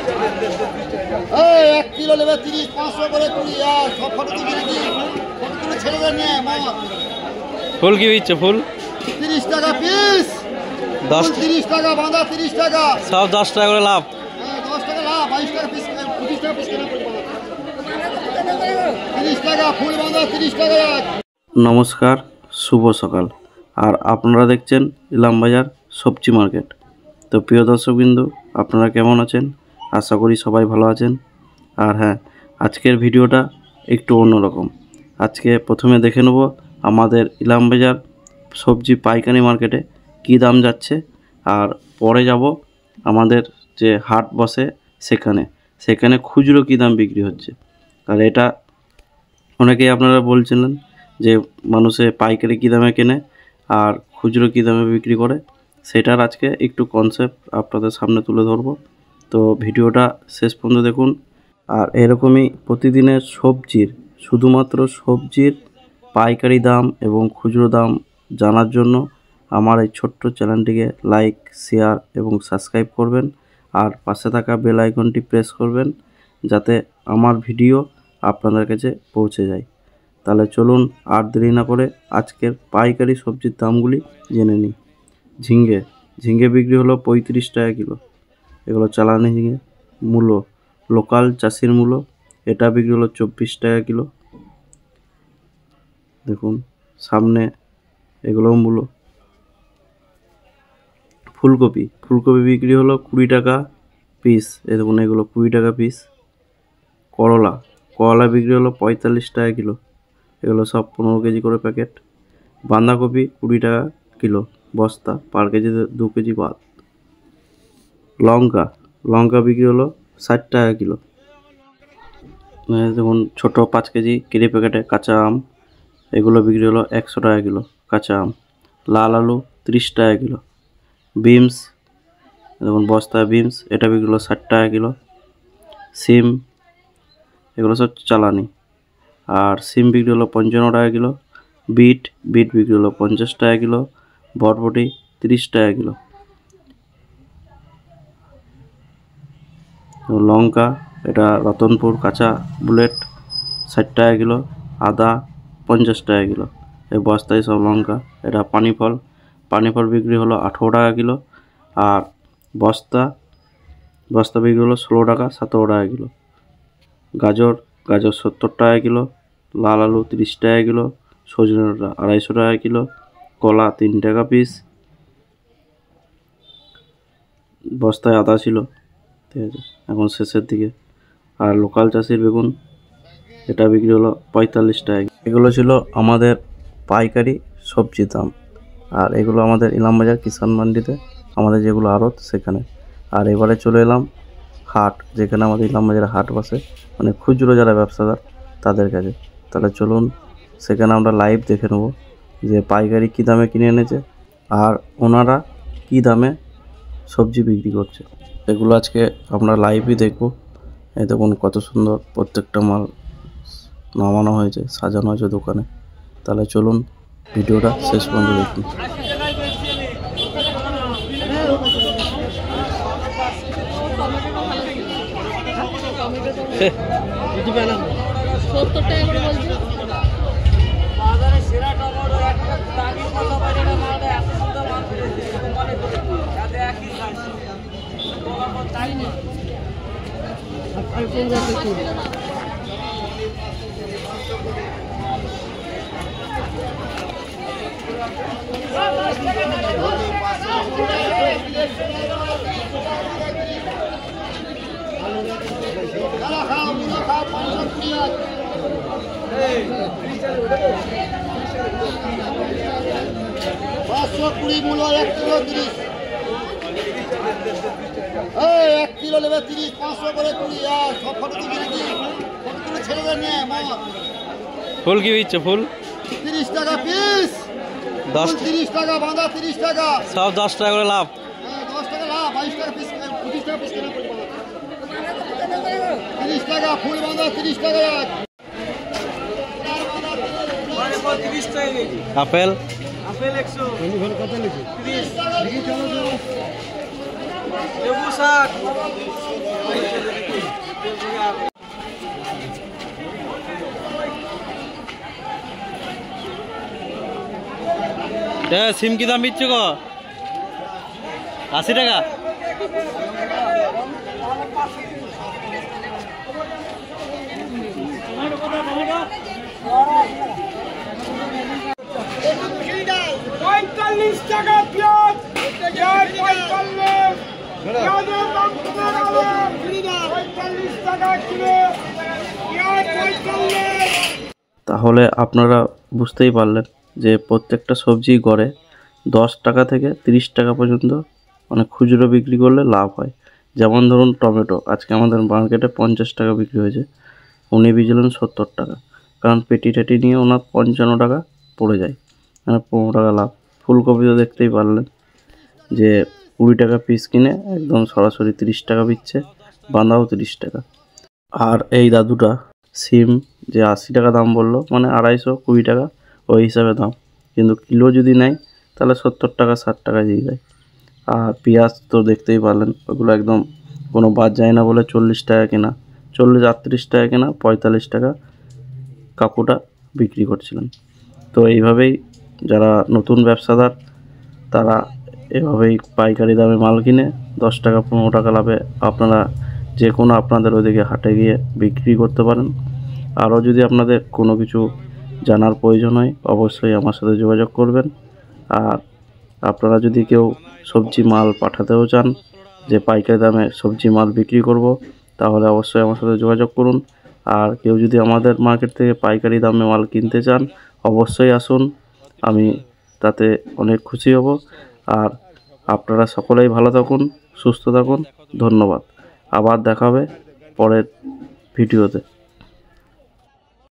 1 kilo নেবে 30, 500 করে কুড়ি। আর সব ফটো তুলে নাকি ফটো তুলে ছেড়ে দেন নিয়ে ফুল কি দিচ্ছে? ফুল 30 টাকা পিস, 30 টাকা বাঁধা, 30 টাকা সব 10 টাকা করে লাভ। 10 টাকা লাভ, 22 টাকা পিস, 25 টাকা পিস কেনা পড়বে, 30 টাকা ফুল বাঁধা, 30 টাকা। নমস্কার, শুভ সকাল। আর আপনারা দেখছেন ইলামবাজার সবজি মার্কেট। তো প্রিয় দর্শকবৃন্দ, আপনারা কেমন আছেন? আশা করি সবাই ভালো আছেন। আর হ্যাঁ, আজকের ভিডিওটা একটু অন্যরকম। আজকে প্রথমে দেখে নেব আমাদের ইলামবাজার সবজি পাইকারি মার্কেটে কী দাম যাচ্ছে, আর পরে যাব আমাদের যে হাট বসে সেখানে খুচরো কী দাম বিক্রি হচ্ছে। আর এটা অনেকেই আপনারা বলছিলেন যে মানুষে পাইকারি কী দামে কেনে আর খুচরো কী দামে বিক্রি করে, সেটার আজকে একটু কনসেপ্ট আপনাদের সামনে তুলে ধরবো। তো ভিডিওটা শেষ পর্যন্ত দেখুন। আর এরকমই প্রতিদিনের সবজির, শুধুমাত্র সবজির পাইকারি দাম এবং খুচরো দাম জানার জন্য আমার এই ছোট্ট চ্যানেলটিকে লাইক, শেয়ার এবং সাবস্ক্রাইব করবেন। আর পাশে থাকা বেল আইকনটি প্রেস করবেন যাতে আমার ভিডিও আপনাদের কাছে পৌঁছে যায়। তাহলে চলুন আর দেরি না করে আজকের পাইকারি সবজির দামগুলি জেনে নিই। ঝিঙে বিক্রি হলো 35 টাকা কিলো। এগুলো চালানি ঝিঙে, মূলো লোকাল চাষির মূলো, এটা বিক্রি হলো 24 টাকা কিলো। দেখুন সামনে এগুলোও মূলো। ফুলকপি বিক্রি হলো 20 টাকা পিস। এই দেখুন এগুলো 20 টাকা পিস। করলা বিক্রি হলো 45 টাকা কিলো। এগুলো সব 15 কেজি করে প্যাকেট। বাঁধাকপি 20 টাকা কিলো বস্তা, পার কেজিতে 2 কেজি বাদ। লঙ্কা বিক্রি হলো 60 টাকা কিলো। দেখুন ছোটো 5 কেজি কেজি প্যাকেটে কাঁচা আম, এগুলো বিক্রি হলো 100 টাকা কিলো কাঁচা আম। লাল আলু 30 টাকা কিলো। বিমস দেখুন বস্তায় বিমস, এটা বিক্রি হলো 60 টাকা কিলো। সিম এগুলো সব চালানি। আর সিম বিক্রি হলো 55 টাকা কিলো। বিট বিক্রি হলো 50 টাকা কিলো। বরবটি 30 টাকা কিলো। লঙ্কা এটা রতনপুর কাঁচা বুলেট 60 টাকা কিলো। আদা 50 টাকা কিলো। এই বস্তায় সব লঙ্কা। এটা পানিফল বিক্রি হলো 18 টাকা কিলো। আর বস্তা বিক্রি হলো 16 টাকা 17 টাকা কিলো। গাজর 70 টাকা কিলো। লাল আলু 30 টাকা কিলো। সজনে ডাঁটা 250 টাকা কিলো। কলা 3 টাকা পিস। বস্তায় আদা ছিল, ঠিক আছে, এখন শেষের দিকে। আর লোকাল চাষির বেগুন, এটা বিক্রি হলো 45 টাকা। এগুলো ছিল আমাদের পাইকারি সবজির দাম। আর এগুলো আমাদের ইলামবাজার কিষাণ মান্ডিতে, আমাদের যেগুলো আড়ত সেখানে। আর এবারে চলে এলাম হাট, যেখানে আমাদের ইলামবাজারে হাট বসে, মানে খুচরো যারা ব্যবসাদার তাদের কাছে। তাহলে চলুন সেখানে আমরা লাইভ দেখে নেব যে পাইকারি কী দামে কিনে এনেছে আর ওনারা কী দামে সবজি বিক্রি করছে। এগুলো আজকে আমরা লাইভই দেখব। এই দেখুন কত সুন্দর প্রত্যেকটা মাল নামানো হয়েছে, সাজানো হয়েছে দোকানে। তাহলে চলুন ভিডিওটা শেষ পর্যন্ত দেখুন। মূল্য 1 কিলো 30। 1 কিলো নেবে 30, 500 করে কুড়ি। আর সব ফটো তুলে নাকি ফটো তুলে ছেড়ে দেন নিয়ে ফুল কি দিচ্ছে? ফুল 30 টাকা পিস, 30 টাকা বাঁধা, 30 টাকা সব 10 টাকা করে লাভ। 10 টাকা লাভ, 22 টাকা পিস, 25 টাকা পিস কেনা পড়বে, 30 টাকা ফুল বাঁধা, 30 টাকা। আপেল 100, কত লিখি 30 টাকা। সিম কি দাম বিচ্ছে গো? 80 টাকা। তাহলে আপনারা বুঝতেই পারলেন যে প্রত্যেকটা সবজি গড়ে 10 টাকা থেকে 30 টাকা পর্যন্ত মানে খুচরো বিক্রি করলে লাভ হয়। যেমন ধরুন টমেটো আজকে আমাদের মার্কেটে 50 টাকা বিক্রি হয়েছে, উনি বেচলেন 70 টাকা, কারণ পেটি টেটি নিয়ে ওনার 55 টাকা পড়ে যায়, মানে 15 টাকা লাভ। ফুলকপি তো দেখতেই পারলেন যে 20 টাকা পিস কিনে একদম সরাসরি 30 টাকা বিচ্ছে, বাঁধাও 30 টাকা। আর এই দাদুটা সিম যে 80 টাকা দাম বললো, মানে 250-20 টাকা ওই হিসাবে দাম, কিন্তু কিলো যদি নেয় তাহলে 70 টাকা 60 টাকা দিয়ে দেয়। আর পেঁয়াজ তো দেখতেই পারলেন, ওগুলো একদম কোনো বাদ যায় না বলে 40 টাকা কেনা, 40-38 টাকা কেনা, 45 টাকা কাকুটা বিক্রি করছিলেন। তো এইভাবেই যারা নতুন ব্যবসাদার তারা এভাবেই পাইকারি দামে মাল কিনে 10 টাকা 15 টাকা লাভে আপনারা যে কোনো আপনাদের ওদিকে হাটে গিয়ে বিক্রি করতে পারেন। আরও যদি আপনাদের কোনো কিছু জানার প্রয়োজন হয় অবশ্যই আমার সাথে যোগাযোগ করবেন। আর আপনারা যদি কেউ সবজি মাল পাঠাতেও চান যে পাইকারি দামে সবজি মাল বিক্রি করব, তাহলে অবশ্যই আমার সাথে যোগাযোগ করুন। আর কেউ যদি আমাদের মার্কেট থেকে পাইকারি দামে মাল কিনতে চান অবশ্যই আসুন, আমি তাতে অনেক খুশি হব। আর আপনারা সকলেই ভালো থাকুন, সুস্থ থাকুন, ধন্যবাদ। আবার দেখা হবে পরের ভিডিওতে।